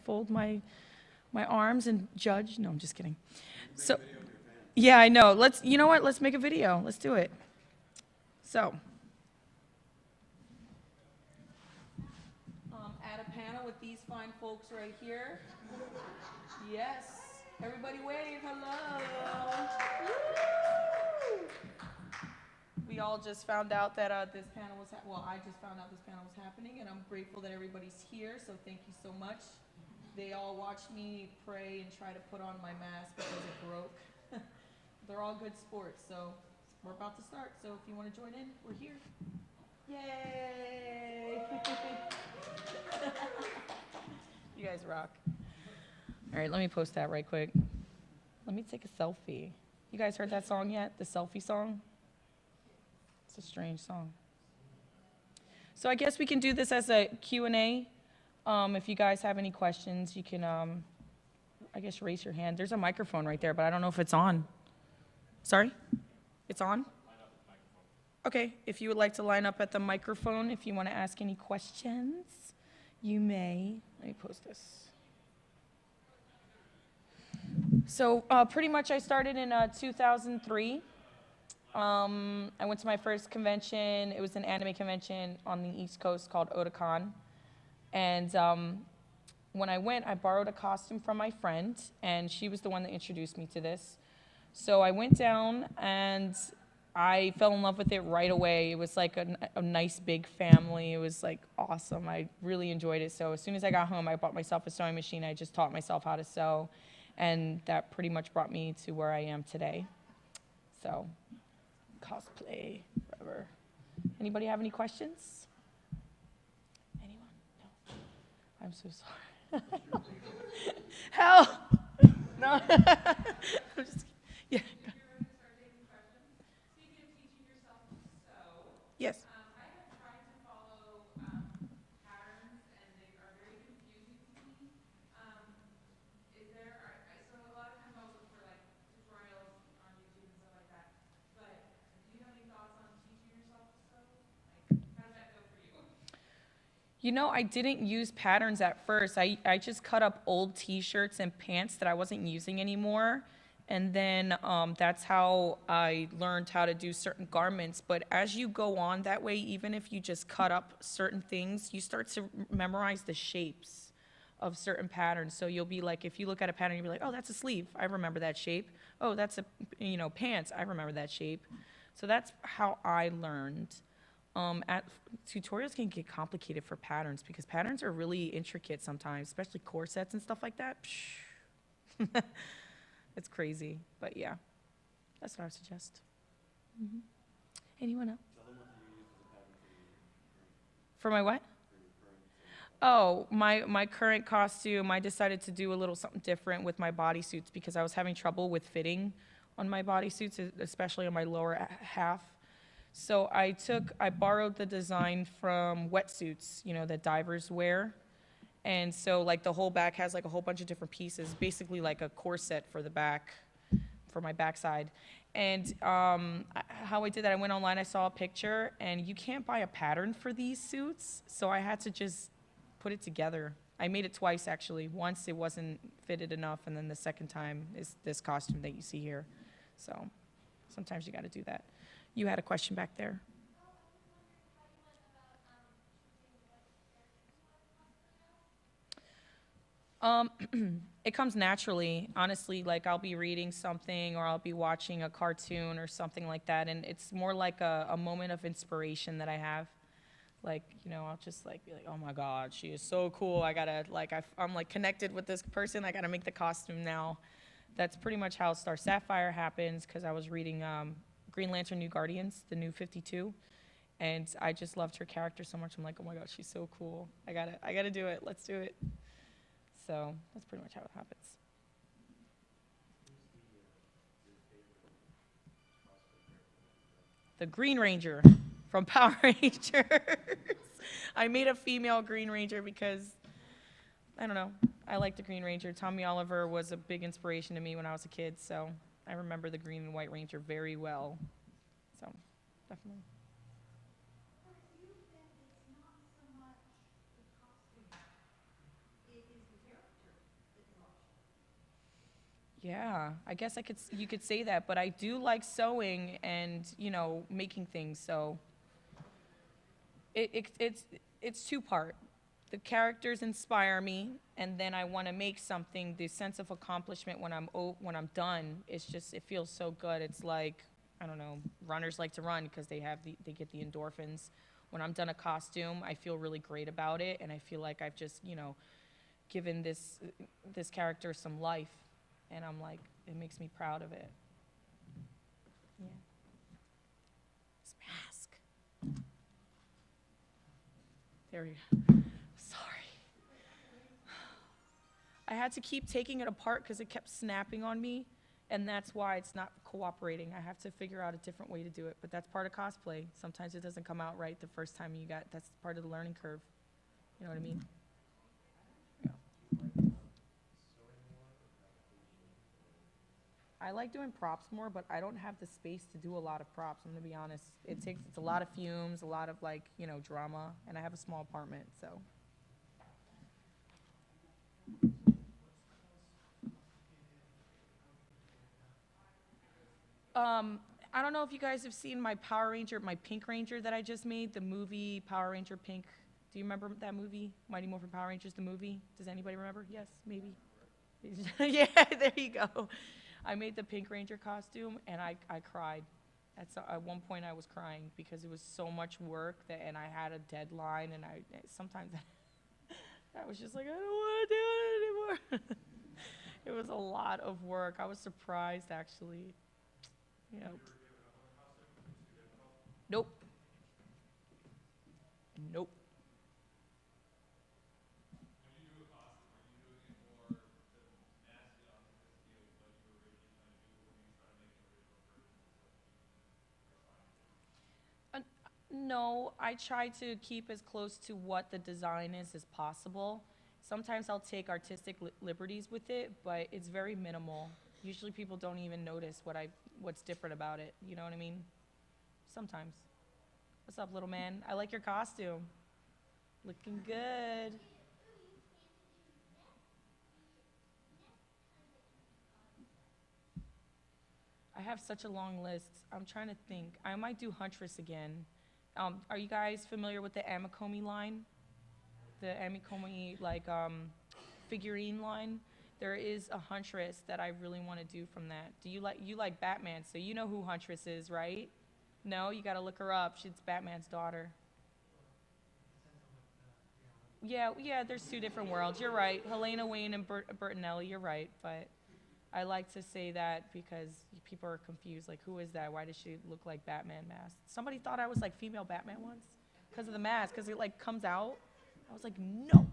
fold my arms and judge. No, I'm just kidding. So, yeah, I know. You know what? Let's make a video. Let's do it. So, add a panel with these fine folks right here. Yes. Everybody wave. Hello. Woo! We all just found out that this panel was, I just found out this panel was happening, and I'm grateful that everybody's here, so thank you so much. They all watched me pray and try to put on my mask because it broke. They're all good sports, so we're about to start, so if you want to join in, we're here. Yay! You guys rock. All right, let me post that right quick. Let me take a selfie. You guys heard that song yet? The selfie song? It's a strange song. So I guess we can do this as a Q&A. If you guys have any questions, you can, I guess, raise your hand. There's a microphone right there, but I don't know if it's on. Sorry? It's on? Okay, if you would like to line up at the microphone, if you want to ask any questions, you may. Let me post this. So pretty much I started in 2003. I went to my first convention. It was an anime convention on the East Coast called Otakon. And when I went, I borrowed a costume from my friend, and she was the one that introduced me to this. So I went down, and I fell in love with it right away. It was like a nice big family. It was like awesome. I really enjoyed it. So as soon as I got home, I bought myself a sewing machine. I just taught myself how to sew, and that pretty much brought me to where I am today. So cosplay forever. Anybody have any questions? Anyone? No. I'm so sorry. Hell! No. I'm just, yeah. Yes. I have tried to follow patterns, and they are very confusing to me. Is there, so a lot of times I'll look for like tutorials on YouTube and stuff like that. But do you have any thoughts on teaching yourself to sew? Like, how does that go for you? You know, I didn't use patterns at first. I just cut up old T-shirts and pants that I wasn't using anymore. And then that's how I learned how to do certain garments. But as you go on that way, even if you just cut up certain things, you start to memorize the shapes of certain patterns. So you'll be like, if you look at a pattern, you'll be like, oh, that's a sleeve. I remember that shape. Oh, that's a, pants. I remember that shape. So that's how I learned. Tutorials can get complicated for patterns because patterns are really intricate sometimes, especially corsets and stuff like that. It's crazy, but yeah, that's what I would suggest. Mm-hmm. Anyone else? For my what? Oh, my current costume, I decided to do a little something different with my bodysuits because I was having trouble with fitting on my bodysuits, especially on my lower half. So I borrowed the design from wetsuits, that divers wear. And so like the whole back has like a whole bunch of different pieces, basically like a corset for the back, for my backside. And how I did that, I went online, I saw a picture, and you can't buy a pattern for these suits, so I had to just put it together. I made it twice actually. Once it wasn't fitted enough, and then the second time is this costume that you see here. So sometimes you gotta do that. You had a question back there. It comes naturally, honestly. Like I'll be reading something or I'll be watching a cartoon or something like that, and it's more like a moment of inspiration that I have. Like, I'll just like be like, oh my God, she is so cool. I gotta I'm like connected with this person. I gotta make the costume now. That's pretty much how Star Sapphire happens because I was reading Green Lantern New Guardians, the new 52, and I just loved her character so much. I'm like, oh my God, she's so cool. I gotta do it. Let's do it. So that's pretty much how it happens. The Green Ranger from Power Rangers. I made a female Green Ranger because, I don't know, I like the Green Ranger. Tommy Oliver was a big inspiration to me when I was a kid, so I remember the Green and White Ranger very well. So, definitely. Yeah, I guess you could say that, but I do like sewing and, making things, so it's two-part. The characters inspire me, and then I want to make something. The sense of accomplishment when I'm done, it feels so good. It's like, I don't know, runners like to run because they get the endorphins. When I'm done a costume, I feel really great about it, and I feel like I've just, given this character some life, and I'm like, it makes me proud of it. Yeah. This mask. There you go. Sorry. I had to keep taking it apart because it kept snapping on me, and that's why it's not cooperating. I have to figure out a different way to do it, but that's part of cosplay. Sometimes it doesn't come out right the first time that's part of the learning curve. You know what I mean? Yeah. I like doing props more, but I don't have the space to do a lot of props, I'm gonna be honest. It's a lot of fumes, a lot of drama, and I have a small apartment, so. I don't know if you guys have seen my Pink Ranger that I just made, the movie Power Ranger Pink. Do you remember that movie, Mighty Morphin Power Rangers, the movie? Does anybody remember? Yes, maybe. Yeah, there you go. I made the Pink Ranger costume, and I cried. At one point, I was crying because it was so much work and I had a deadline, and sometimes I was just like, I don't want to do it anymore. It was a lot of work. I was surprised, actually. Yeah. Nope. Nope. Uh, no, I try to keep as close to what the design is as possible. Sometimes I'll take artistic liberties with it, but it's very minimal. Usually people don't even notice what's different about it. You know what I mean? Sometimes. What's up, little man? I like your costume. Looking good. I have such a long list. I'm trying to think. I might do Huntress again. Are you guys familiar with the Amikomi line? The Amikomi figurine line? There is a Huntress that I really want to do from that. Do you like Batman? So you know who Huntress is, right? No, you got to look her up. She's Batman's daughter. Yeah, yeah. There's two different worlds. You're right. Helena Wayne and Bertinelli. You're right, but I like to say that because people are confused. Like, who is that? Why does she look like Batman mask? Somebody thought I was like female Batman once because of the mask, because it like comes out. I was like, no.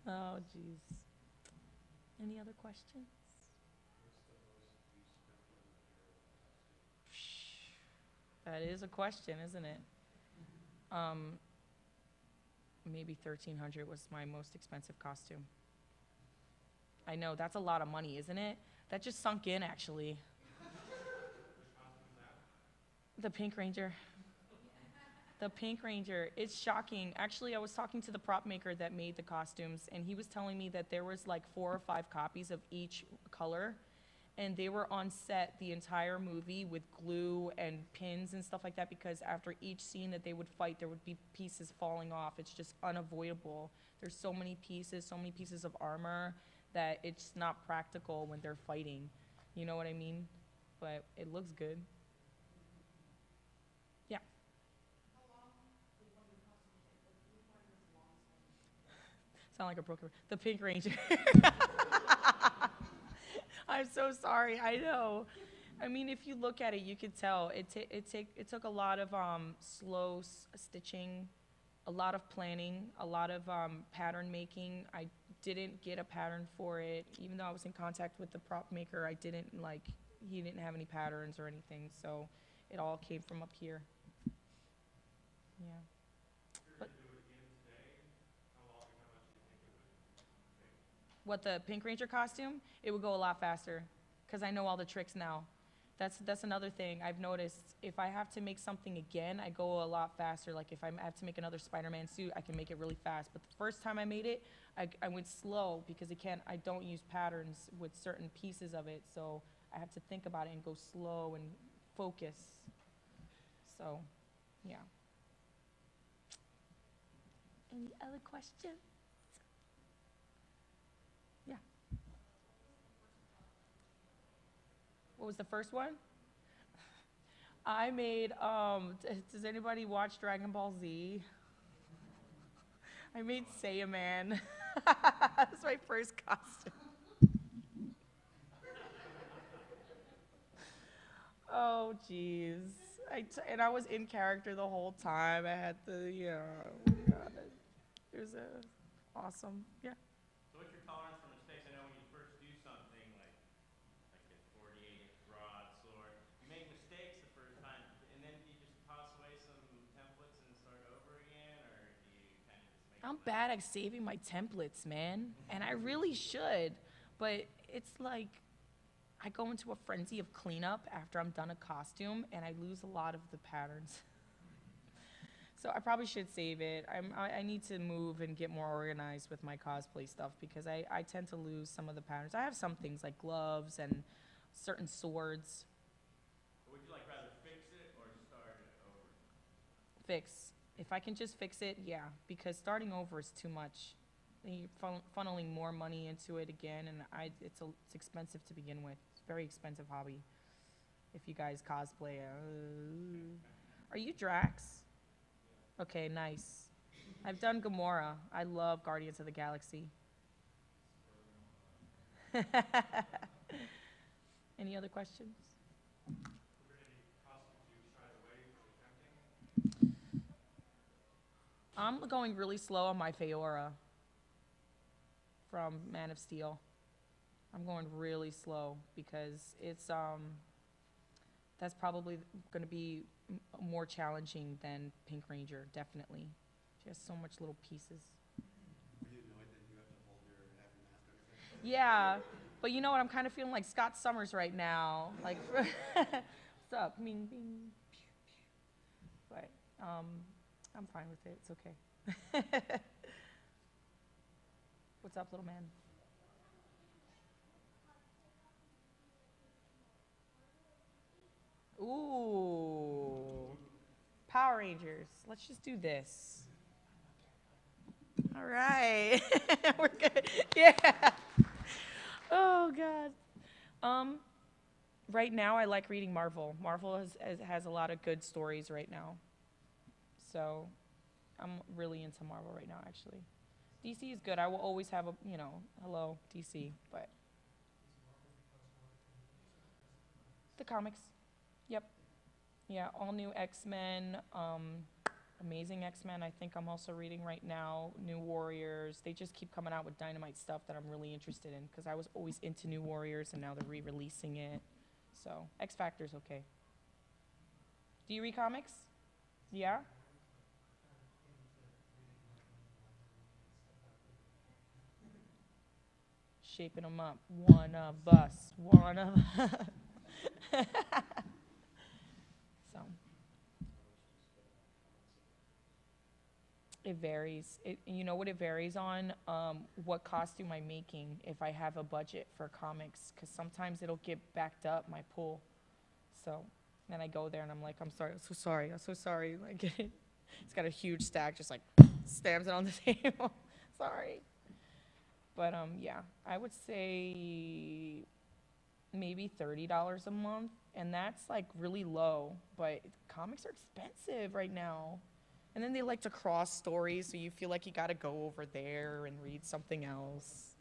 Oh, jeez. Any other questions? That is a question, isn't it? Um, Maybe 1,300 was my most expensive costume. I know, that's a lot of money, isn't it? That just sunk in, actually. The Pink Ranger. The Pink Ranger. It's shocking. Actually, I was talking to the prop maker that made the costumes, and he was telling me that there was like 4 or 5 copies of each color, and they were on set the entire movie with glue and pins and stuff like that because after each scene that they would fight, there would be pieces falling off. It's just unavoidable. There's so many pieces of armor that it's not practical when they're fighting. You know what I mean? But it looks good. Yeah. Sound like a broken. The Pink Ranger. I'm so sorry. I know. I mean, if you look at it, you could tell it took a lot of slow stitching, a lot of planning, a lot of pattern making. I didn't get a pattern for it, even though I was in contact with the prop maker. I didn't like he didn't have any patterns or anything, so it all came from up here. Yeah. But what the Pink Ranger costume? It would go a lot faster because I know all the tricks now. That's another thing I've noticed. If I have to make something again, I go a lot faster. Like if I have to make another Spider-Man suit, I can make it really fast. But the first time I made it, I went slow because I don't use patterns with certain pieces of it. So I have to think about it and go slow and focus. So, yeah. Any other questions? Yeah. What was the first one? I made, does anybody watch Dragon Ball Z? I made Saiyaman. That's my first costume. Oh, jeez. And I was in character the whole time. I had the, oh my God. It was awesome. Yeah. So what's your tolerance for mistakes? I know when you first do something like a 48 broadsword, you make mistakes the first time, and then do you just toss away some templates and start over again, or do you kind of just make I'm bad at saving my templates, man. And I really should. But it's like I go into a frenzy of cleanup after I'm done a costume, and I lose a lot of the patterns. So I probably should save it. I need to move and get more organized with my cosplay stuff because I tend to lose some of the patterns. I have some things like gloves and certain swords. Would you like rather fix it or start it over? Fix. If I can just fix it, yeah, because starting over is too much. Then you're funneling more money into it again, and it's expensive to begin with. It's a very expensive hobby. If you guys cosplay, are you Drax? Okay, nice. I've done Gamora. I love Guardians of the Galaxy. Any other questions? Were there any costumes you shied away from attempting? I'm going really slow on my Feora from Man of Steel. I'm going really slow because it's that's probably going to be more challenging than Pink Ranger, definitely. She has so much little pieces. Were you annoyed that you have to hold your half your mask on your face? Yeah, but you know what? I'm kind of feeling like Scott Summers right now. Like, what's up? Bing, bing. But I'm fine with it. It's okay. What's up, little man? Ooh. Power Rangers. Let's just do this. All right. We're good. Yeah. Oh, God. Right now, I like reading Marvel. Marvel has a lot of good stories right now. So I'm really into Marvel right now, actually. DC is good. I will always have hello, DC, but the comics. Yep. Yeah, all new X-Men, Amazing X-Men, I think I'm also reading right now. New Warriors. They just keep coming out with Dynamite stuff that I'm really interested in because I was always into New Warriors and now they're re-releasing it. So, X Factor's okay. Do you read comics? Yeah? Shaping them up. One of us. One of us. So. It varies. You know what it varies on? What costume I'm making, if I have a budget for comics, because sometimes it'll get backed up, my pool. So then I go there and I'm like, I'm sorry, I'm so sorry, I'm so sorry. Like, it's got a huge stack, just like stamps it on the table. Sorry. But yeah, I would say maybe $30 a month, and that's like really low, but comics are expensive right now. And then they like to cross stories, so you feel like you gotta go over there and read something else.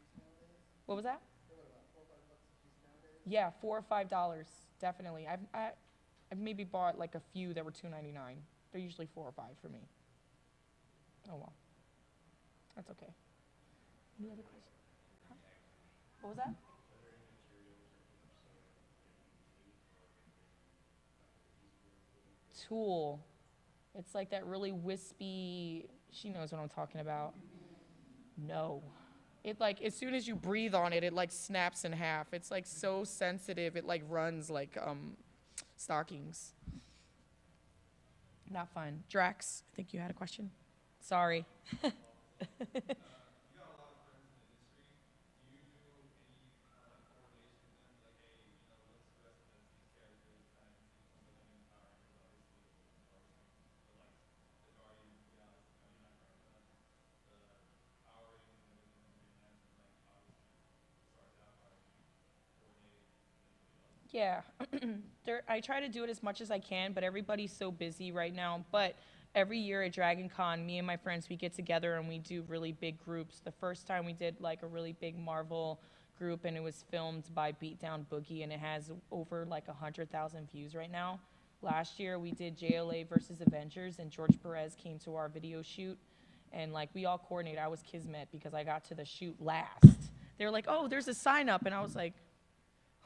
What was that? Yeah, $4 or $5, definitely. I've maybe bought like a few that were $2.99. They're usually 4 or 5 for me. Oh well, that's okay. Any other questions? Huh? What was that? Tool. It's like that really wispy, she knows what I'm talking about. No. It like, as soon as you breathe on it, it like snaps in half. It's like so sensitive, it like runs like stockings. Not fun. Drax, I think you had a question. Sorry. Yeah, I try to do it as much as I can, but everybody's so busy right now. But every year at Dragon Con, me and my friends, we get together and we do really big groups. The first time we did like a really big Marvel group, and it was filmed by Beatdown Boogie, and it has over like 100,000 views right now. Last year we did JLA versus Avengers, and George Perez came to our video shoot, and like we all coordinated. I was Kismet because I got to the shoot last. They were like, "Oh, there's a sign up," and I was like,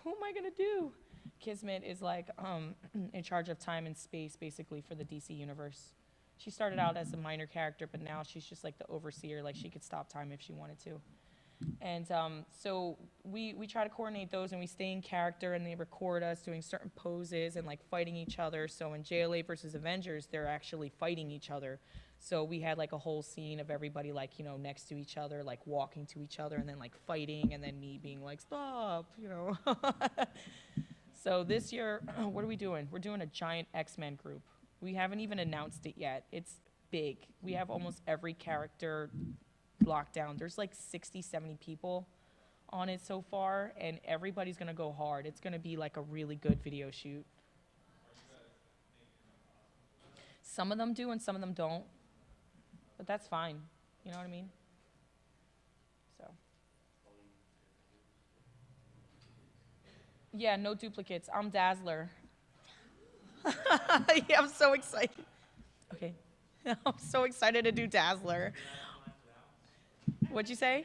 who am I gonna do? Kismet is like in charge of time and space basically for the DC universe. She started out as a minor character, but now she's just like the overseer. Like she could stop time if she wanted to. And so we try to coordinate those, and we stay in character, and they record us doing certain poses and like fighting each other. So in JLA versus Avengers, they're actually fighting each other. So we had like a whole scene of everybody like, you know, next to each other, like walking to each other, and then like fighting, and then me being like, stop, you know. So this year, what are we doing? We're doing a giant X-Men group. We haven't even announced it yet. It's big. We have almost every character locked down. There's like 60, 70 people on it so far, and everybody's gonna go hard. It's gonna be like a really good video shoot. Some of them do and some of them don't, but that's fine. You know what I mean? So. Yeah, no duplicates. I'm Dazzler. Yeah, I'm so excited. Okay. I'm so excited to do Dazzler. What'd you say?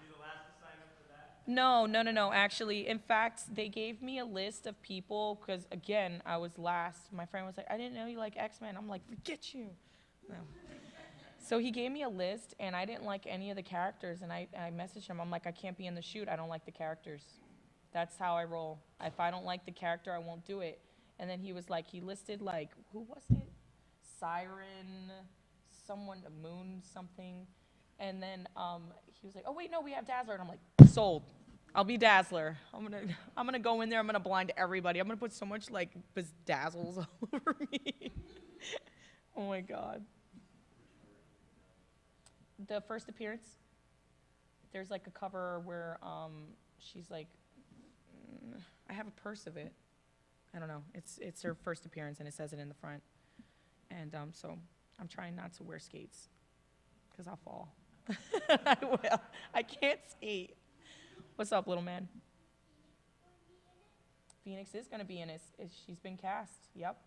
You're the last to sign up for that? No. Actually, in fact, they gave me a list of people because, again, I was last. My friend was like, I didn't know you like X-Men. I'm like, forget you. No. So he gave me a list, and I didn't like any of the characters, and I messaged him. I'm like, I can't be in the shoot. I don't like the characters. That's how I roll. If I don't like the character, I won't do it. And then he was like, he listed like, who was it? Siren, someone, Moon, something. And then he was like, oh wait, no, we have Dazzler. And I'm like, sold. I'll be Dazzler. I'm gonna go in there. I'm gonna blind everybody. I'm gonna put so much like bedazzles all over me. Oh my God. The first appearance. There's like a cover where she's like, I have a purse of it. I don't know. It's her first appearance, and it says it in the front. And so I'm trying not to wear skates because I'll fall. I will. I can't skate. What's up, little man? Phoenix is going to be in it. She's been cast. Yep.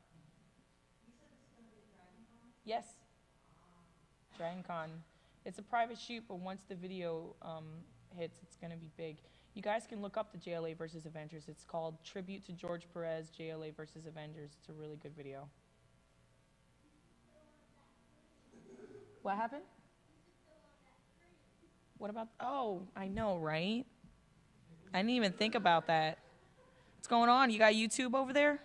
You said it's going to be Dragon Con? Yes. Dragon Con. It's a private shoot, but once the video hits, it's going to be big. You guys can look up the JLA versus Avengers. It's called Tribute to George Perez, JLA versus Avengers. It's a really good video. What happened? What about, oh, I know, right? I didn't even think about that. What's going on? You got YouTube over there?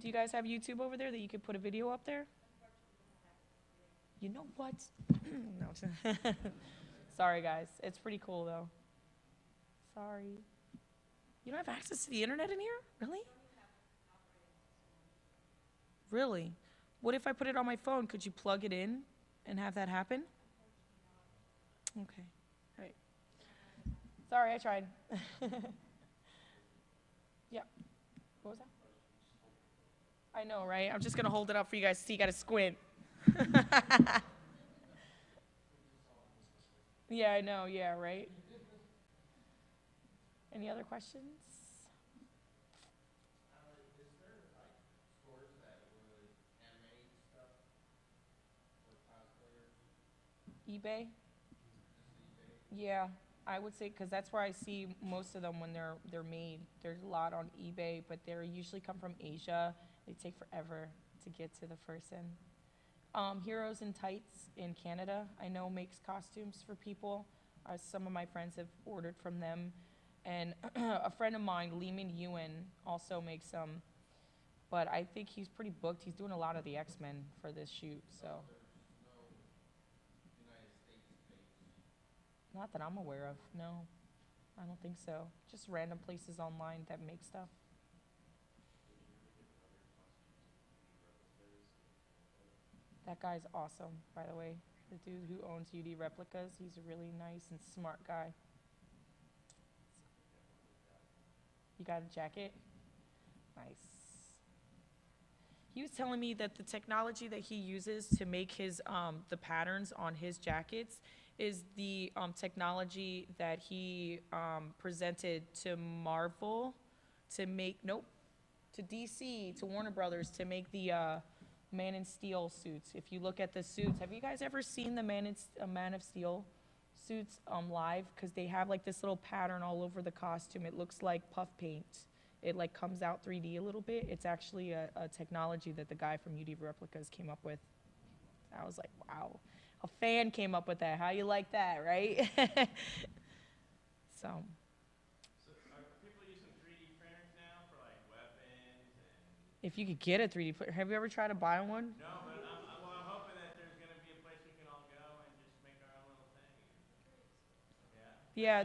Do you guys have YouTube over there that you could put a video up there? You know what? No. Sorry, guys. It's pretty cool, though. Sorry. You don't have access to the internet in here? Really? Really? What if I put it on my phone? Could you plug it in and have that happen? Okay. All right. Sorry, I tried. Yeah. What was that? I know, right? I'm just going to hold it up for you guys to see. You got to squint. Yeah, I know. Yeah, right? Any other questions? Is there like stores that would animate stuff for cosplayers? eBay? Just eBay? Yeah, I would say because that's where I see most of them when they're made. There's a lot on eBay, but they usually come from Asia. They take forever to get to the person. Heroes in Tights in Canada, I know makes costumes for people. Some of my friends have ordered from them. And a friend of mine, Lehman Ewan, also makes some, but I think he's pretty booked. He's doing a lot of the X-Men for this shoot, so. There's no United States based. Not that I'm aware of, no. I don't think so. Just random places online that make stuff. That guy's awesome, by the way. The dude who owns UD Replicas, he's a really nice and smart guy. You got a jacket? Nice. He was telling me that the technology that he uses to make his the patterns on his jackets is the technology that he presented to Marvel to make, to DC, to Warner Brothers to make the Man of Steel suits. If you look at the suits, have you guys ever seen the Man of Steel suits live? Because they have like this little pattern all over the costume. It looks like puff paint. It like comes out 3D a little bit. It's actually a technology that the guy from UD Replicas came up with. I was like, wow. A fan came up with that. How you like that, right? So. So are people using 3D printers now for like weapons and? If you could get a 3D printer, have you ever tried to buy one? No, but I'm hoping that there's gonna be a place we can all go and just make our own little thing. Yeah. Yeah,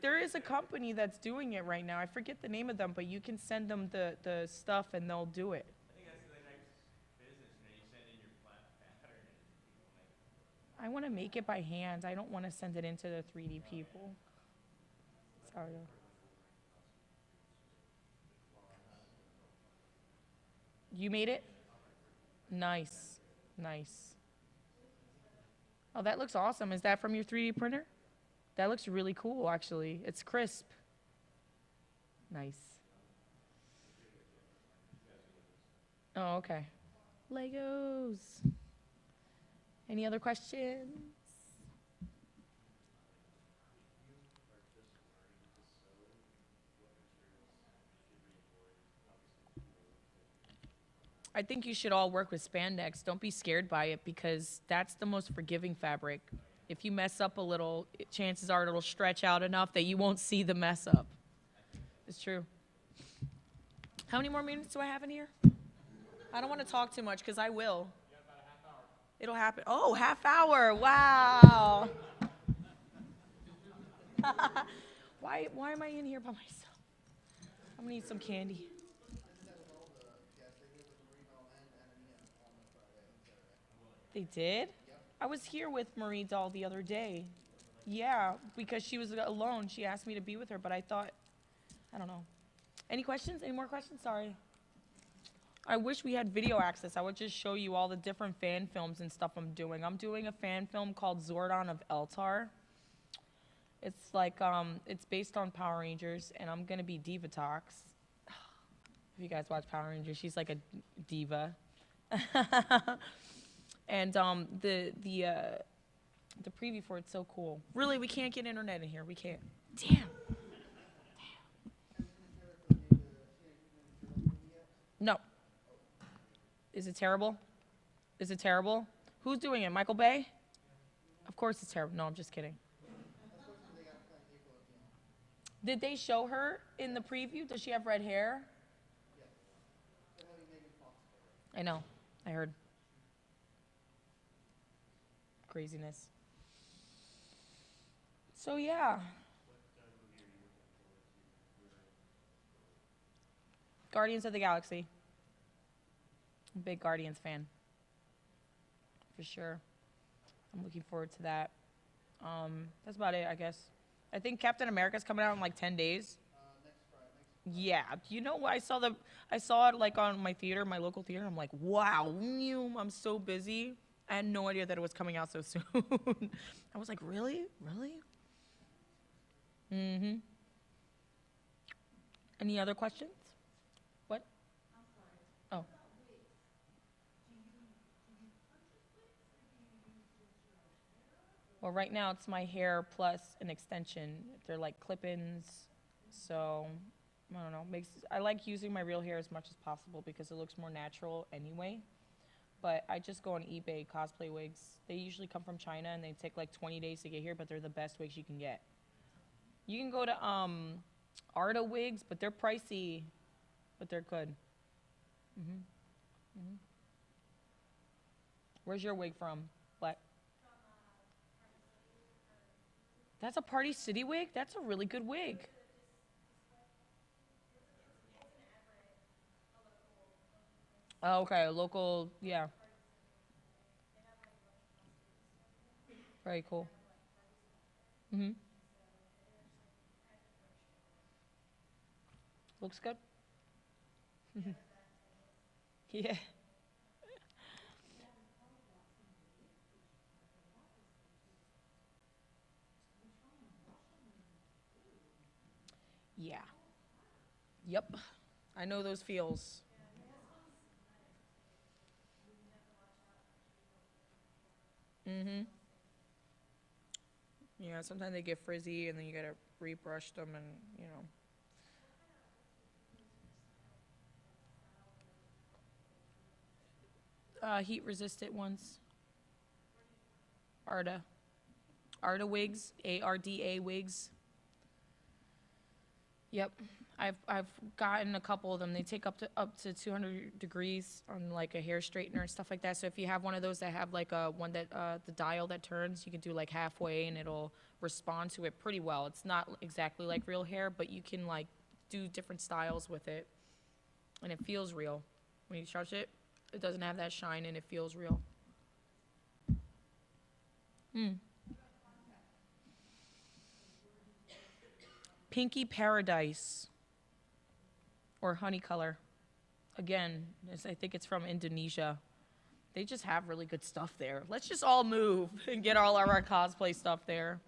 there is a company that's doing it right now. I forget the name of them, but you can send them the stuff and they'll do it. I think that's the next business. You send in your pattern and people make it. I want to make it by hand. I don't want to send it into the 3D people. Sorry. You made it? Nice. Nice. Oh, that looks awesome. Is that from your 3D printer? That looks really cool, actually. It's crisp. Nice. Oh, okay. Legos. Any other questions? I think you should all work with spandex. Don't be scared by it because that's the most forgiving fabric. If you mess up a little, chances are it'll stretch out enough that you won't see the mess up. It's true. How many more minutes do I have in here? I don't want to talk too much because I will. You have about a half hour. It'll happen. Oh, half hour. Wow. Why am I in here by myself? I'm going to eat some candy. They did? I was here with Marie Doll the other day. Yeah, because she was alone. She asked me to be with her, but I thought, I don't know. Any questions? Any more questions? Sorry. I wish we had video access. I would just show you all the different fan films and stuff I'm doing. I'm doing a fan film called Zordon of Eltar. It's like, it's based on Power Rangers, and I'm gonna be Divatox. If you guys watch Power Rangers, she's like a diva. And the preview for it's so cool. Really, we can't get internet in here. We can't. Damn. No. Is it terrible? Is it terrible? Who's doing it? Michael Bay? Of course it's terrible. No, I'm just kidding. Did they show her in the preview? Does she have red hair? I know. I heard. Craziness. So yeah. Guardians of the Galaxy. I'm a big Guardians fan. For sure. I'm looking forward to that. That's about it, I guess. I think Captain America's coming out in like 10 days. Yeah. You know what? I saw it like on my theater, my local theater. I'm like, wow, I'm so busy. I had no idea that it was coming out so soon. I was like, really? Really? Mm-hmm. Any other questions? What? I'm sorry. Oh. What about wigs? Do you purchase wigs or do you use just your hair? Well, right now it's my hair plus an extension. They're like clip-ins, so I don't know. I like using my real hair as much as possible because it looks more natural anyway. But I just go on eBay, cosplay wigs. They usually come from China and they take like 20 days to get here, but they're the best wigs you can get. You can go to Arta wigs, but they're pricey, but they're good. Where's your wig from? Black. That's a Party City wig? That's a really good wig. Oh, okay, local, yeah. Very cool. Looks good. Yeah. Yeah. Yep. I know those feels. Yeah, sometimes they get frizzy and then you gotta rebrush them and, you know. Heat resistant ones. Arta. Arta wigs. ARDA wigs. Yep. I've gotten a couple of them. They take up to 200 degrees on like a hair straightener and stuff like that. So if you have one of those that have like a one that the dial that turns, you can do like halfway and it'll respond to it pretty well. It's not exactly like real hair, but you can like do different styles with it, and it feels real. When you touch it, it doesn't have that shine and it feels real. Pinky Paradise or Honey Color. Again, I think it's from Indonesia. They just have really good stuff there. Let's just all move and get all our cosplay stuff there.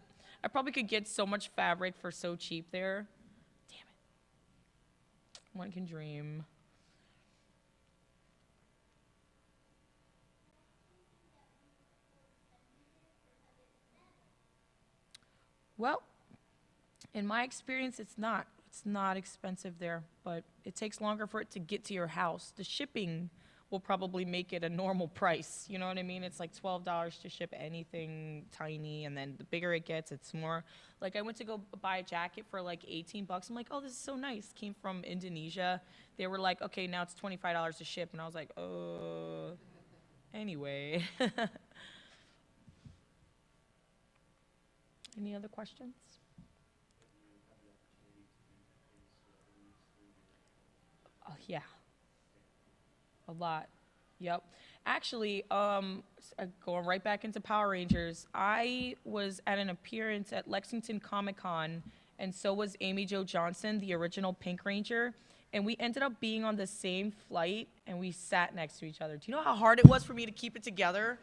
I probably could get so much fabric for so cheap there. Damn it. One can dream. Well, in my experience, it's not. It's not expensive there, but it takes longer for it to get to your house. The shipping will probably make it a normal price. You know what I mean? It's like $12 to ship anything tiny, and then the bigger it gets, it's more. Like I went to go buy a jacket for like 18 bucks. I'm like, oh, this is so nice. Came from Indonesia. They were like, okay, now it's $25 to ship, and I was like, anyway. Any other questions? Oh, yeah. A lot. Yep. Actually, going right back into Power Rangers, I was at an appearance at Lexington Comic-Con, and so was Amy Jo Johnson, the original Pink Ranger, and we ended up being on the same flight, and we sat next to each other. Do you know how hard it was for me to keep it together?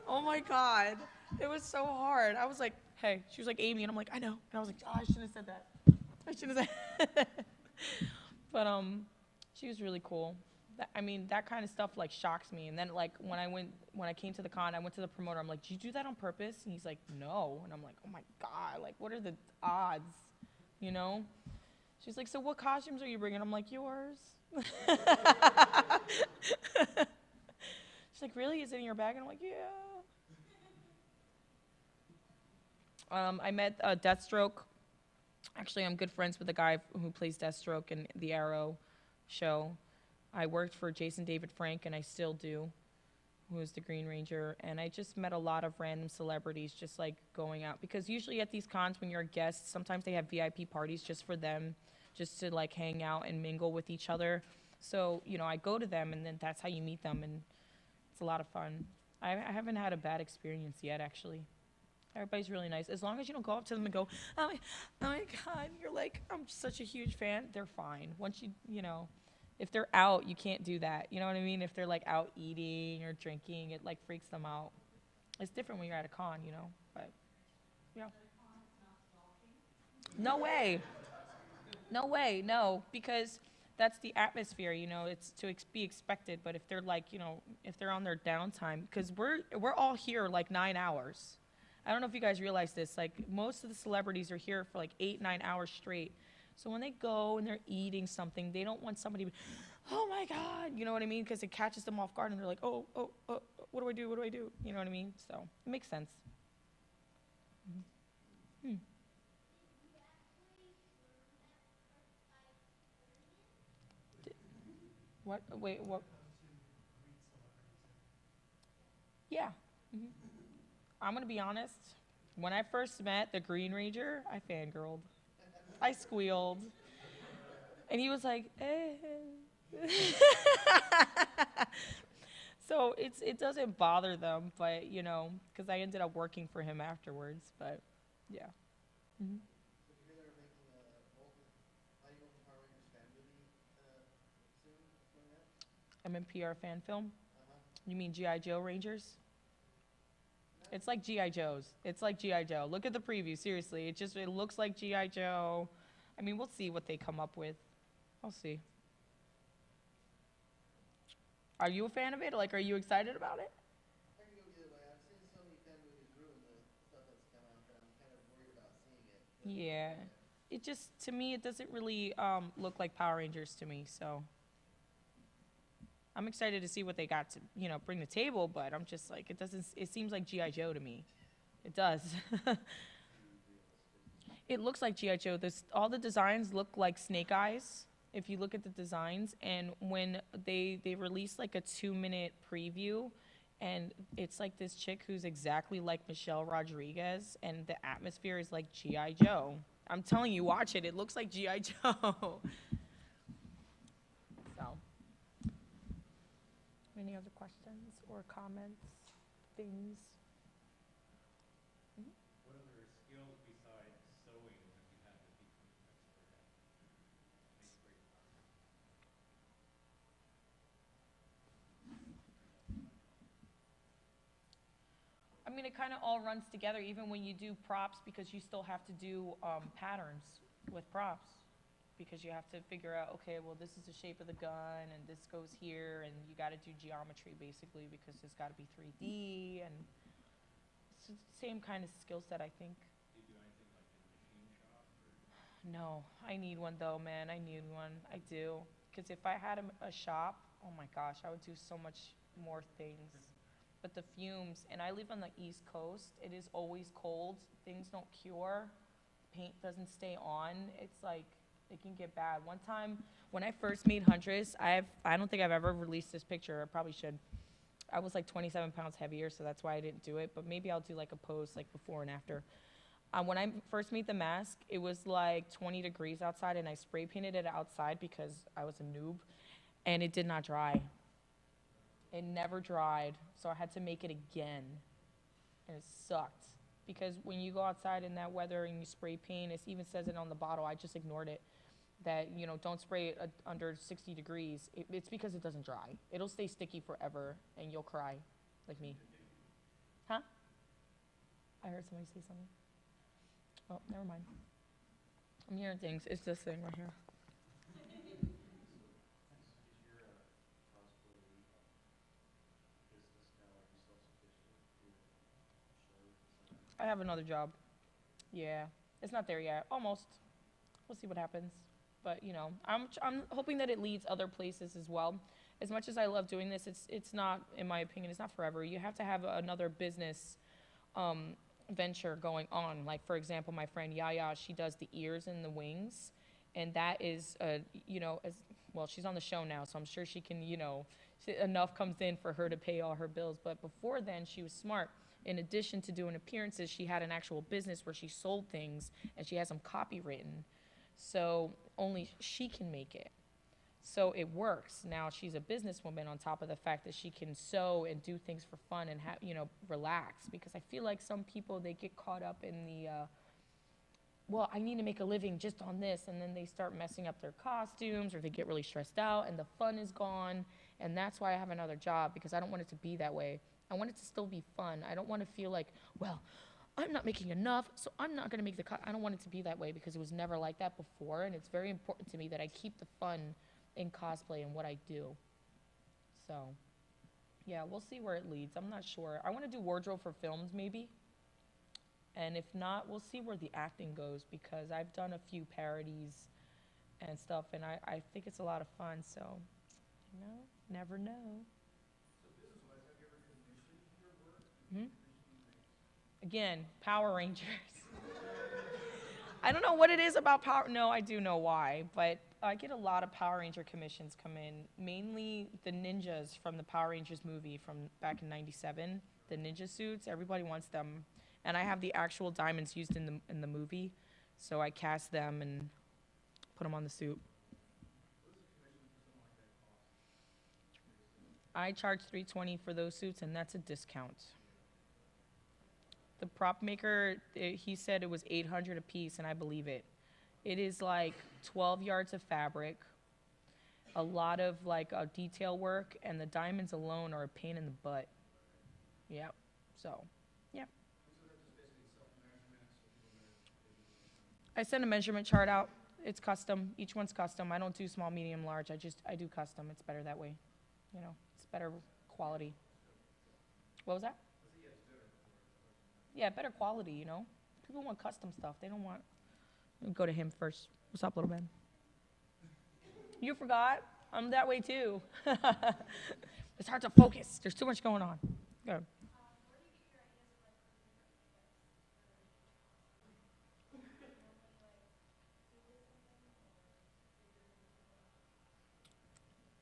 Oh my God. It was so hard. I was like, hey. She was like, Amy, and I'm like, I know. And I was like, oh, I shouldn't have said that. I shouldn't have said that. But she was really cool. I mean, that kind of stuff like shocks me. And then like when I came to the con, I went to the promoter. I'm like, did you do that on purpose? And he's like, no. And I'm like, oh my God, like what are the odds? You know? She's like, so what costumes are you bringing? I'm like, yours. She's like, really? Is it in your bag? And I'm like, yeah. I met Deathstroke. Actually, I'm good friends with the guy who plays Deathstroke in the Arrow show. I worked for Jason David Frank, and I still do, who is the Green Ranger. And I just met a lot of random celebrities just like going out. Because usually at these cons, when you're a guest, sometimes they have VIP parties just for them, just to like hang out and mingle with each other. So, you know, I go to them, and then that's how you meet them, and it's a lot of fun. I haven't had a bad experience yet, actually. Everybody's really nice. As long as you don't go up to them and go, oh my God, you're like, I'm such a huge fan, they're fine. Once you know, if they're out, you can't do that. You know what I mean? If they're like out eating or drinking, it like freaks them out. It's different when you're at a con, you know, but yeah. No way. No way, no, because that's the atmosphere, you know, it's to be expected. But if they're like, you know, if they're on their downtime, because we're all here like 9 hours. I don't know if you guys realize this, like most of the celebrities are here for like 8-9 hours straight. So when they go and they're eating something, they don't want somebody to be, oh my God, you know what I mean? Because it catches them off guard and they're like, oh, what do I do? What do I do? You know what I mean? So it makes sense. What, wait, what? Come to greet celebrities and Yeah. Mhm. I'm gonna be honest. When I first met the Green Ranger, I fangirled. I squealed. And he was like, eh. So it doesn't bother them, but you know, because I ended up working for him afterwards. But yeah. Mhm. So do you hear they're making a Mighty Morphin Power Rangers fan movie soon coming out? MMPR fan film. Uh-huh. You mean G.I. Joe Rangers? It's like G.I. Joe's. It's like G.I. Joe. Look at the preview. Seriously, it looks like G.I. Joe. I mean, we'll see what they come up with. I'll see. Are you a fan of it? Like, are you excited about it? I can go either way. I've seen so many fan movies ruin the stuff that's come out that I'm kind of worried about seeing it. But, Yeah. It just, to me, it doesn't really look like Power Rangers to me. So I'm excited to see what they got to, you know, bring to the table. But I'm just like, it doesn't. It seems like G.I. Joe to me. It does. It looks like G.I. Joe. All the designs look like Snake Eyes. If you look at the designs, and when they released like a 2-minute preview, and it's like this chick who's exactly like Michelle Rodriguez, and the atmosphere is like G.I. Joe. I'm telling you, watch it. It looks like G.I. Joe. So, any other questions or comments, things? What other skills besides sewing have you had to become an expert at? Make great art. I mean, it kind of all runs together, even when you do props, because you still have to do patterns with props, because you have to figure out, okay, well, this is the shape of the gun, and this goes here, and you got to do geometry, basically, because it's got to be 3D, and it's the same kind of skill set, I think. Do you do anything like in a machine shop or? No, I need one, though, man. I need one. I do. Because if I had a shop, oh my gosh, I would do so much more things. But the fumes, and I live on the East Coast, it is always cold. Things don't cure. Paint doesn't stay on. It's like, it can get bad. One time, when I first made Huntress, I don't think I've ever released this picture. I probably should. I was like 27 pounds heavier, so that's why I didn't do it. But maybe I'll do like a post like before and after. When I first made the mask, it was like 20 degrees outside, and I spray painted it outside because I was a noob, and it did not dry. It never dried, so I had to make it again, and it sucked. Because when you go outside in that weather and you spray paint, it even says it on the bottle, I just ignored it, that, you know, don't spray it under 60 degrees. It's because it doesn't dry. It'll stay sticky forever, and you'll cry, like me. Huh? I heard somebody say something. Oh, never mind. I'm hearing things. It's this thing right here. Is your cosplay business now, are you self-sufficient with shows? I have another job. Yeah, it's not there yet. Almost. We'll see what happens. But you know, I'm hoping that it leads other places as well. As much as I love doing this, it's not, in my opinion, it's not forever. You have to have another business venture going on. Like, for example, my friend Yaya, she does the ears and the wings, and that is, you know, as well, she's on the show now, so I'm sure she can, you know, enough comes in for her to pay all her bills. But before then, she was smart. In addition to doing appearances, she had an actual business where she sold things, and she has them copywritten, so only she can make it. So it works. Now she's a businesswoman on top of the fact that she can sew and do things for fun and you know, relax. Because I feel like some people, they get caught up in the, well, I need to make a living just on this, and then they start messing up their costumes, or they get really stressed out, and the fun is gone. And that's why I have another job, because I don't want it to be that way. I want it to still be fun. I don't want to feel like, well, I'm not making enough, so I'm not going to make the cut. I don't want it to be that way, because it was never like that before, and it's very important to me that I keep the fun in cosplay and what I do. So, yeah, we'll see where it leads. I'm not sure. I want to do wardrobe for films, maybe. And if not, we'll see where the acting goes, because I've done a few parodies and stuff, and I think it's a lot of fun, so, you know, never know. So business-wise, have you ever commissioned your work? Hmm? Commissioning things? Again, Power Rangers. I don't know what it is about Power. No, I do know why, but I get a lot of Power Ranger commissions come in. Mainly the ninjas from the Power Rangers movie from back in '97. The ninja suits, everybody wants them, and I have the actual diamonds used in the movie, so I cast them and put them on the suit. I charge $320 for those suits, and that's a discount. The prop maker, he said it was $800 a piece, and I believe it. It is like 12 yards of fabric, a lot of like detail work, and the diamonds alone are a pain in the butt. Yep. So, yep. I send a measurement chart out. It's custom. Each one's custom. I don't do small, medium, large. I do custom. It's better that way. You know, it's better quality. What was that? Yeah, better quality, you know. People want custom stuff. They don't want. I'll go to him first. What's up, little man? You forgot? I'm that way too. It's hard to focus. There's too much going on. Go.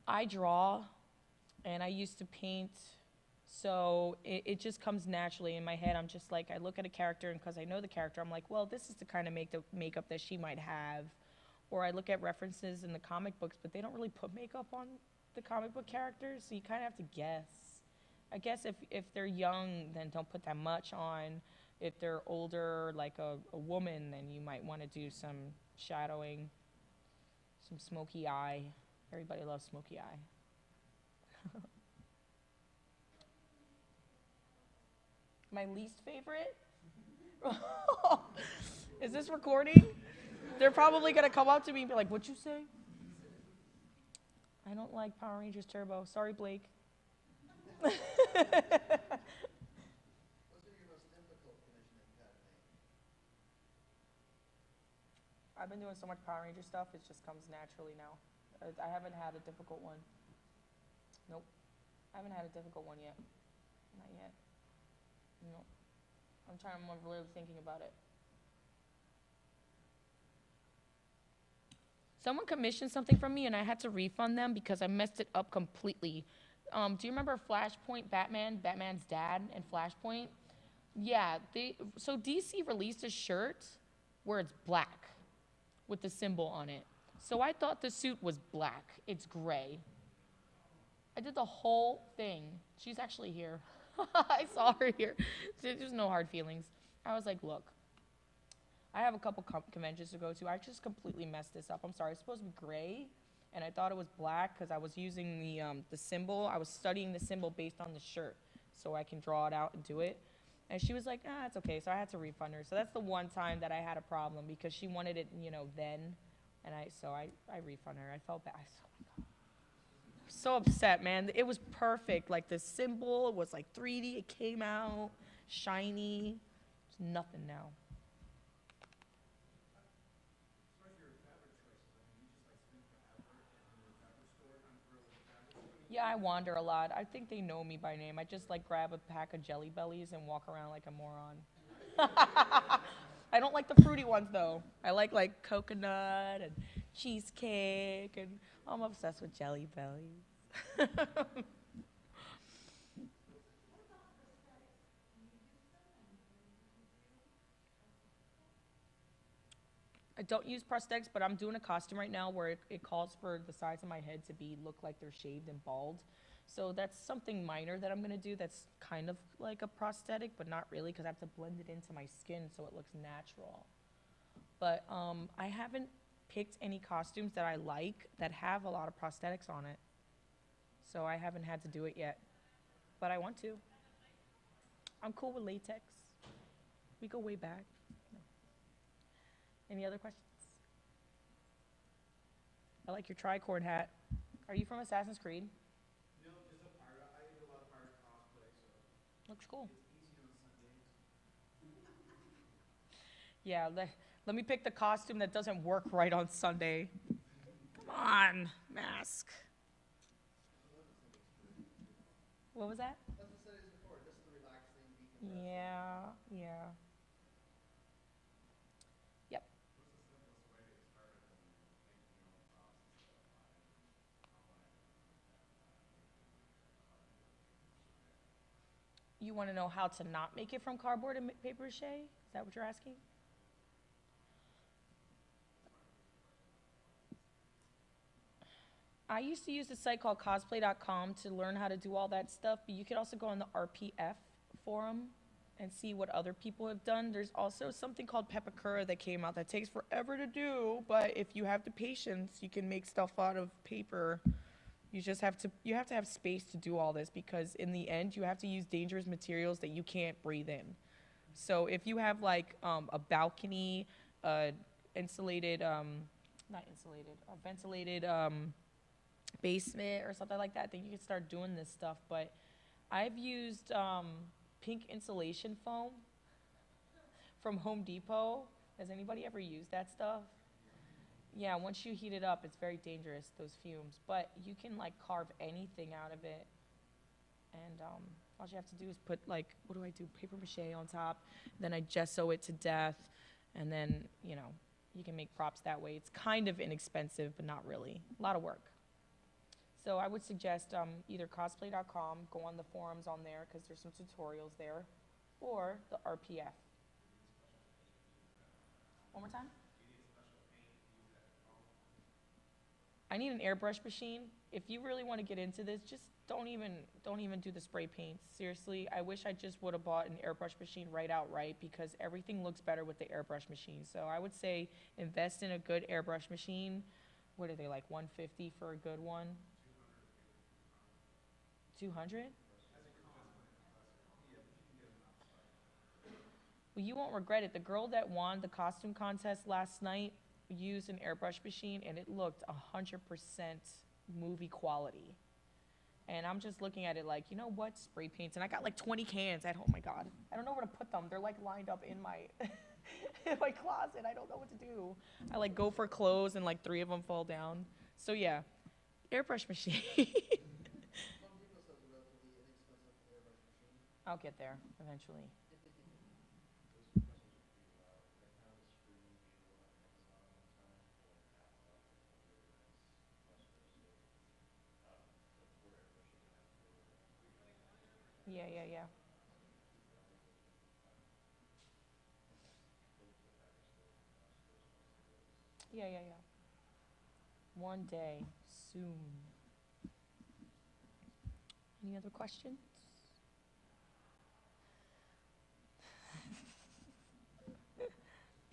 I draw, and I used to paint, so it just comes naturally in my head. I'm just like, I look at a character, and because I know the character, I'm like, well, this is the kind of makeup that she might have. Or I look at references in the comic books, but they don't really put makeup on the comic book characters, so you kind of have to guess. I guess if they're young, then don't put that much on. If they're older, like a woman, then you might want to do some shadowing, some smoky eye. Everybody loves smoky eye. My least favorite? Is this recording? They're probably going to come up to me and be like, what'd you say? I don't like Power Rangers Turbo. Sorry, Blake. What's your most difficult commission that you've had to make? I've been doing so much Power Ranger stuff, it just comes naturally now. I haven't had a difficult one. Nope. I haven't had a difficult one yet. Not yet. No. I'm really thinking about it. Someone commissioned something from me and I had to refund them because I messed it up completely. Do you remember Flashpoint Batman, Batman's dad and Flashpoint? Yeah, so DC released a shirt where it's black with the symbol on it. So I thought the suit was black. It's gray. I did the whole thing. She's actually here. I saw her here. There's no hard feelings. I was like, look, I have a couple conventions to go to. I just completely messed this up. I'm sorry. It's supposed to be gray, and I thought it was black because I was using the symbol. I was studying the symbol based on the shirt, so I can draw it out and do it. And she was like, it's okay. So I had to refund her. So that's the one time that I had a problem because she wanted it, then. And I refund her. I felt bad. So upset, man. It was perfect. Like the symbol was like 3D. It came out shiny. It's nothing now. Yeah, I wander a lot. I think they know me by name. I just like grab a pack of Jelly Bellies and walk around like a moron. I don't like the fruity ones though. I like coconut and cheesecake, and I'm obsessed with Jelly Bellies. I don't use prosthetics, but I'm doing a costume right now where it calls for the sides of my head to look like they're shaved and bald. So that's something minor that I'm gonna do that's kind of like a prosthetic, but not really because I have to blend it into my skin so it looks natural. But I haven't picked any costumes that I like that have a lot of prosthetics on it. So I haven't had to do it yet, but I want to. I'm cool with latex. We go way back. Any other questions? I like your tricorn hat. Are you from Assassin's Creed? No, just a pirate. I do a lot of pirate cosplay, so Looks cool. it's easy on Sundays. Yeah, let me pick the costume that doesn't work right on Sunday. Come on, mask. What was that? That's what Sundays are for, just the relaxing, decompressing. Yeah. Yep. You want to know how to not make it from cardboard and paper mache? Is that what you're asking? I used to use a site called Cosplay.com to learn how to do all that stuff, but you could also go on the RPF forum and see what other people have done. There's also something called Pepakura that came out that takes forever to do, but if you have the patience, you can make stuff out of paper. You have to have space to do all this, because in the end, you have to use dangerous materials that you can't breathe in. So if you have like a balcony, insulated, not insulated, a ventilated basement or something like that, then you can start doing this stuff. But I've used pink insulation foam from Home Depot. Has anybody ever used that stuff? Yeah, once you heat it up, it's very dangerous, those fumes. But you can like carve anything out of it. And all you have to do is put like, what do I do? Paper mache on top. Then I gesso it to death. And then, you know, you can make props that way. It's kind of inexpensive, but not really. A lot of work. So I would suggest either cosplay.com, go on the forums on there, because there's some tutorials there, or the RPF. One more time? I need an airbrush machine. If you really want to get into this, just don't even do the spray paints. Seriously, I wish I just would have bought an airbrush machine right outright, because everything looks better with the airbrush machine. So I would say invest in a good airbrush machine. What are they, like $150 for a good one? 200? Well, you won't regret it. The girl that won the costume contest last night used an airbrush machine, and it looked 100% movie quality. And I'm just looking at it like, you know what, spray paints. And I got like 20 cans at home. Oh my God. I don't know where to put them. They're like lined up in my in my closet. I don't know what to do. I like go for clothes and like 3 of them fall down. So yeah, airbrush machine. Home Depot sells a relatively inexpensive airbrush machine. I'll get there eventually. Yeah. Yeah. One day, soon. Any other questions?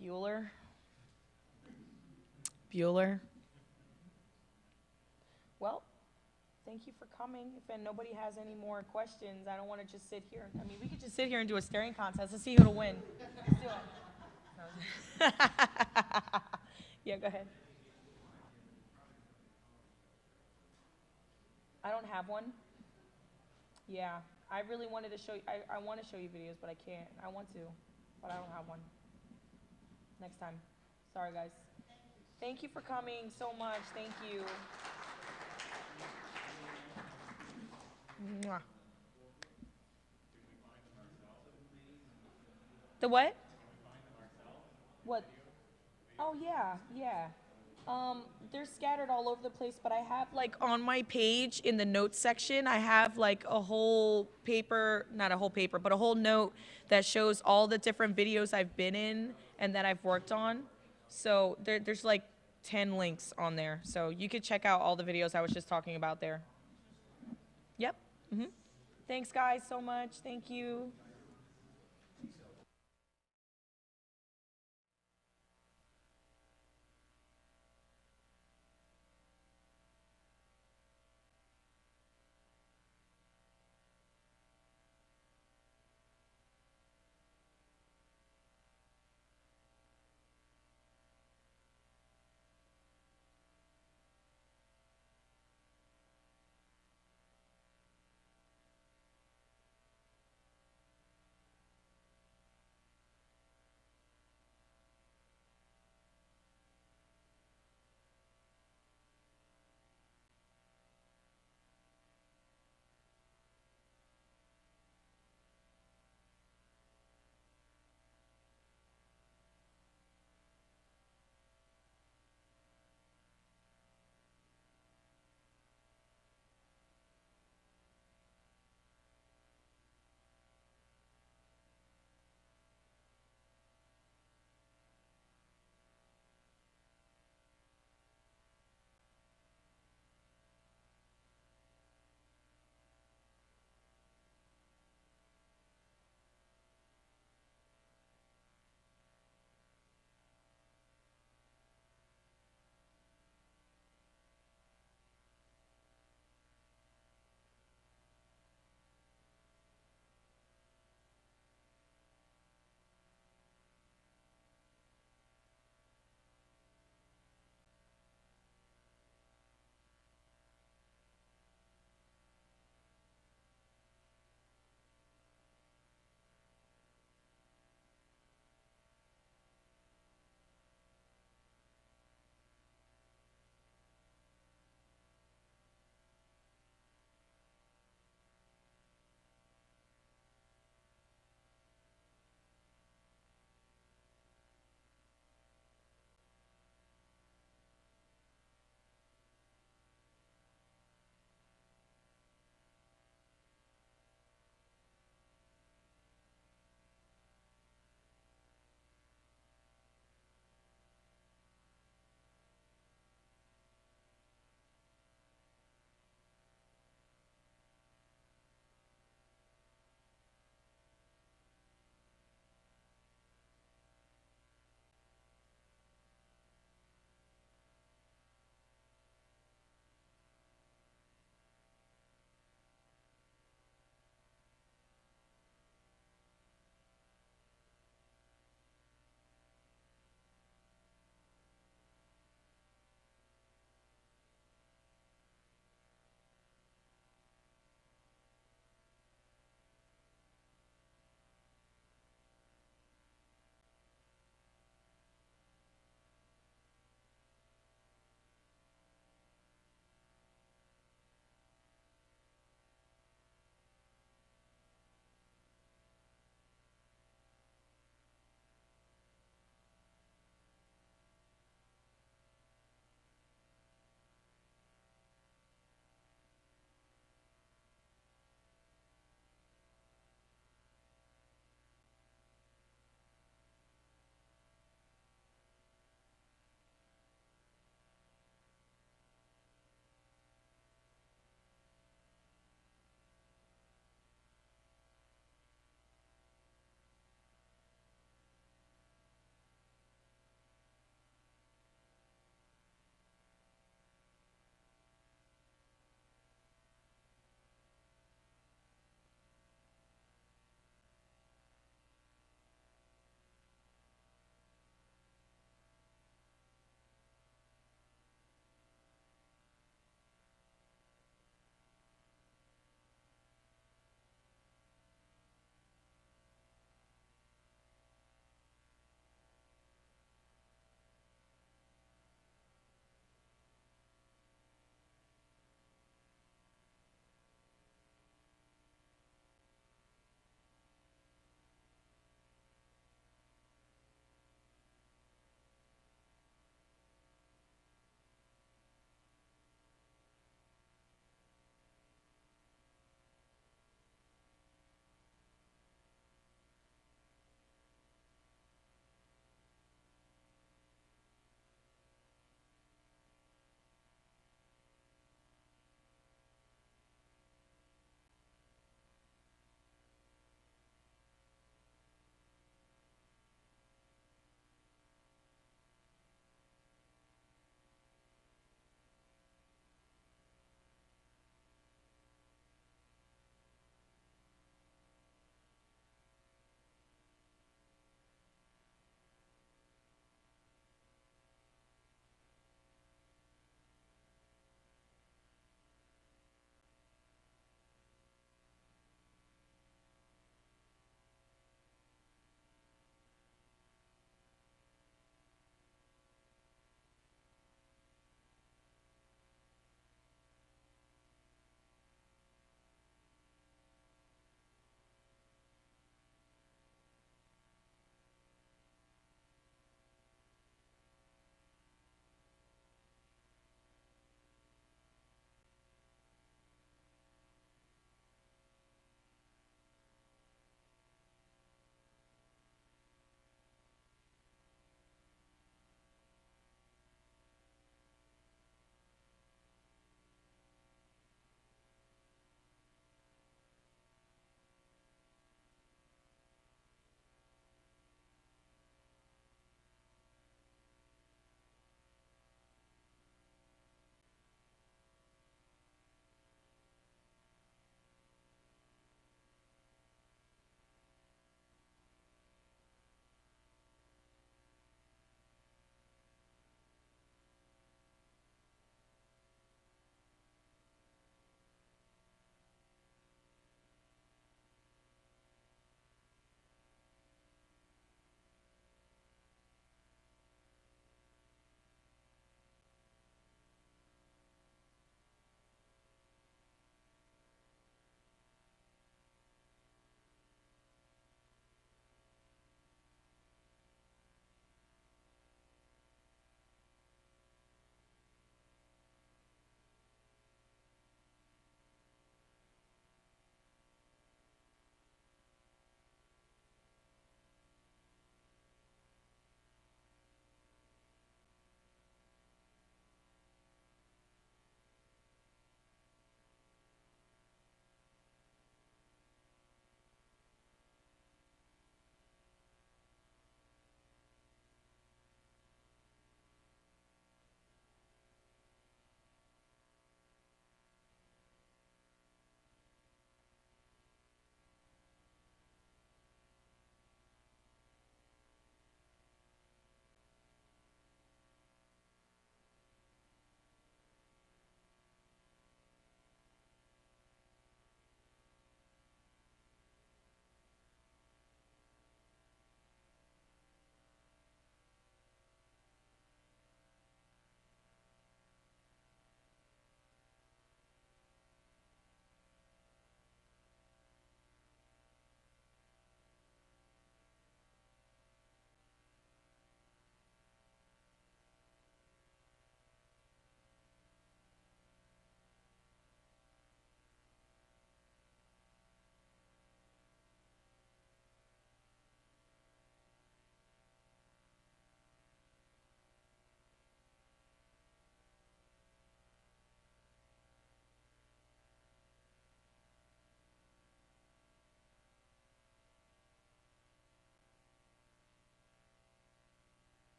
Bueller? Well, thank you for coming. If nobody has any more questions, I don't want to just sit here. I mean, we could just sit here and do a staring contest. Let's see who'll win. Let's do it. No. Yeah, go ahead. I don't have one. Yeah, I really wanted to show you. I want to show you videos, but I can't. I want to, but I don't have one. Next time. Sorry, guys. Thank you for coming so much. Thank you. Mwah. The what? What? Oh, yeah. They're scattered all over the place, but I have like on my page in the notes section, I have like a whole paper, not a whole paper, but a whole note that shows all the different videos I've been in and that I've worked on. So there's like 10 links on there. So you could check out all the videos I was just talking about there. Yep. Thanks, guys, so much. Thank you.